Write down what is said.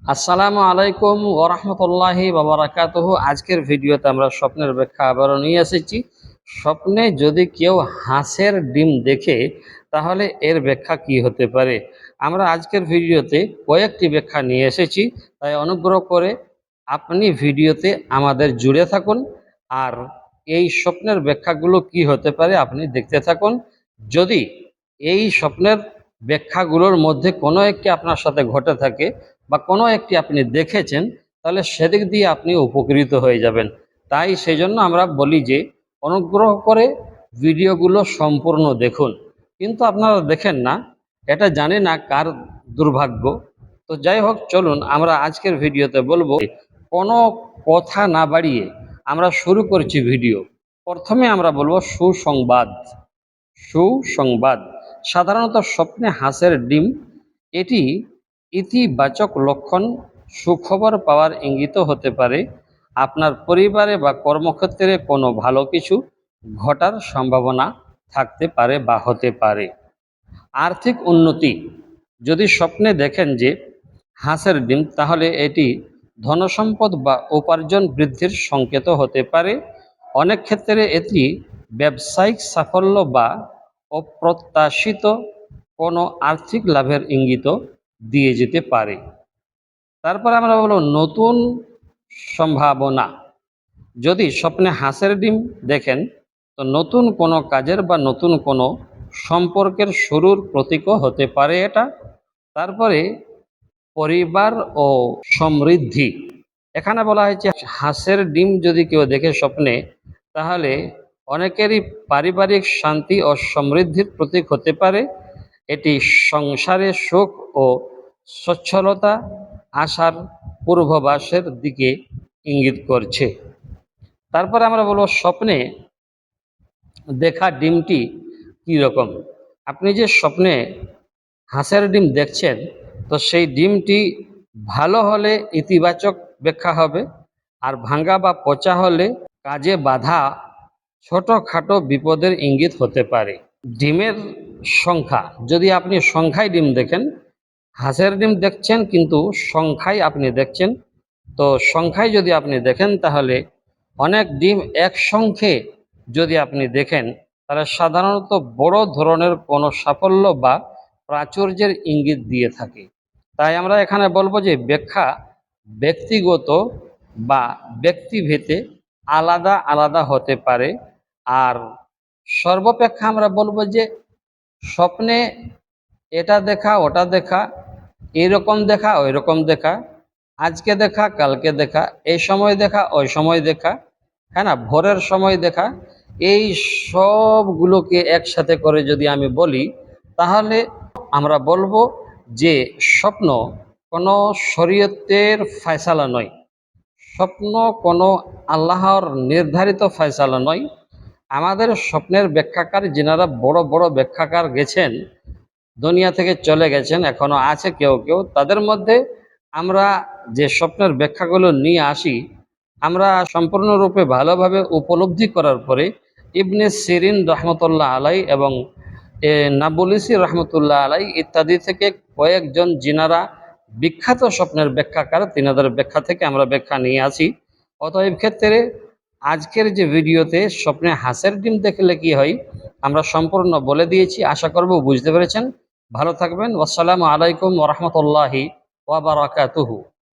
আসসালামু আলাইকুম ওরহমতুল্লাহি বাবারাকাতুহু। আজকের ভিডিওতে আমরা স্বপ্নের ব্যাখ্যা আবারও নিয়ে এসেছি। স্বপ্নে যদি কেউ হাঁসের ডিম দেখে তাহলে এর ব্যাখ্যা কি হতে পারে। আমরা আজকের ভিডিওতে কয়েকটি ব্যাখ্যা নিয়ে এসেছি, তাই অনুগ্রহ করে আপনি ভিডিওতে আমাদের জুড়ে থাকুন আর এই স্বপ্নের ব্যাখ্যাগুলো কি হতে পারে আপনি দেখতে থাকুন। যদি এই স্বপ্নের ব্যাখ্যাগুলোর মধ্যে কোনো একটি আপনার সাথে ঘটে থাকে বা কোনো একটি আপনি দেখেছেন, তাহলে সেদিক দিয়ে আপনি উপকৃত হয়ে যাবেন। তাই সেই জন্য আমরা বলি যে অনুগ্রহ করে ভিডিওগুলো সম্পূর্ণ দেখুন। কিন্তু আপনারা দেখেন না, এটা জানি না কার দুর্ভাগ্য। তো যাই হোক, চলুন আমরা আজকের ভিডিওতে বলবো। কোনো কথা না বাড়িয়ে আমরা শুরু করছি ভিডিও। প্রথমে আমরা বলবো সুসংবাদ। সুসংবাদ সাধারণত স্বপ্নে হাঁসের ডিম, এটি ইতিবাচক লক্ষণ, সুখবর পাওয়ার ইঙ্গিত হতে পারে। আপনার পরিবারে বা কর্মক্ষেত্রে কোনো ভালো কিছু ঘটার সম্ভাবনা থাকতে পারে বা হতে পারে। আর্থিক উন্নতি, যদি স্বপ্নে দেখেন যে হাঁসের ডিম, তাহলে এটি ধনসম্পদ বা উপার্জন বৃদ্ধির সংকেত হতে পারে। অনেক ক্ষেত্রে এটি ব্যবসায়িক সাফল্য বা অপ্রত্যাশিত কোনো আর্থিক লাভের ইঙ্গিত দিয়ে যেতে পারে। তারপরে আমরা বলব নতুন সম্ভাবনা। যদি স্বপ্নে হাঁসের ডিম দেখেন, তো নতুন কোনো কাজের বা নতুন কোনো সম্পর্কের শুরুর প্রতীকও হতে পারে এটা। তারপরে পরিবার ও সমৃদ্ধি, এখানে বলা হয়েছে হাঁসের ডিম যদি কেউ দেখে স্বপ্নে, তাহলে অনেকেরই পারিবারিক শান্তি ও সমৃদ্ধির প্রতীক হতে পারে। এটি সংসারে সুখ ও সচ্ছলতা আসার পূর্বাভাসের দিকে ইঙ্গিত করছে। তারপরে আমরা বলবো স্বপ্নে দেখা ডিমটি কী রকম। আপনি যে স্বপ্নে হাঁসের ডিম দেখছেন, তো সেই ডিমটি ভালো হলে ইতিবাচক ব্যাখ্যা হবে, আর ভাঙ্গা বা পচা হলে কাজে বাধা, ছোটোখাটো বিপদের ইঙ্গিত হতে পারে। ডিমের সংখ্যা, যদি আপনি সংখ্যায় ডিম দেখেন, হাঁসের ডিম দেখছেন কিন্তু সংখ্যায় আপনি দেখছেন, তো সংখ্যায় যদি আপনি দেখেন তাহলে অনেক ডিম একসঙ্গে যদি আপনি দেখেন, তাহলে সাধারণত বড় ধরনের কোনো সাফল্য বা প্রাচুর্যের ইঙ্গিত দিয়ে থাকে। তাই আমরা এখানে বলবো যে ব্যাখ্যা ব্যক্তিগত বা ব্যক্তিভেদে আলাদা আলাদা হতে পারে। আর সর্বাপেক্ষা আমরা বলবো যে স্বপ্নে এটা দেখা ওটা দেখা, এরকম দেখা ওই রকম দেখা, আজকে দেখা কালকে দেখা, এই সময় দেখা ওই সময় দেখা, হ্যাঁ না, ভোরের সময় দেখা, এই সবগুলোকে একসাথে করে যদি আমি বলি, তাহলে আমরা বলবো যে স্বপ্ন কোনো শরীয়তের ফয়সালা নয়, স্বপ্ন কোনো আল্লাহর নির্ধারিত ফয়সালা নয়। আমাদের স্বপ্নের ব্যাখ্যাকার যেনারা বড় বড় ব্যাখ্যাকার গেছেন, দুনিয়া থেকে চলে গেছেন, এখনও আছে কেউ কেউ, তাদের মধ্যে আমরা যে স্বপ্নের ব্যাখ্যাগুলো নিয়ে আসি, আমরা সম্পূর্ণরূপে ভালোভাবে উপলব্ধি করার পরে ইবনে সিরিন রহমতুল্লাহ আলাই এবং নাবুলিসি রহমতুল্লাহ আলাই ইত্যাদি থেকে কয়েকজন যিনারা বিখ্যাত স্বপ্নের ব্যাখ্যাকার, তিনাদের ব্যাখ্যা থেকে আমরা ব্যাখ্যা নিয়ে আসি। অতএব ক্ষেত্রে আজকের যে ভিডিওতে স্বপ্নে হাঁসের ডিম দেখলে কি হয় আমরা সম্পূর্ণ বলে দিয়েছি। আশা করব বুঝতে পেরেছেন। ভালো থাকবেন। আসসালামু আলাইকুম ওয়া রাহমাতুল্লাহি ওয়া বারাকাতুহু।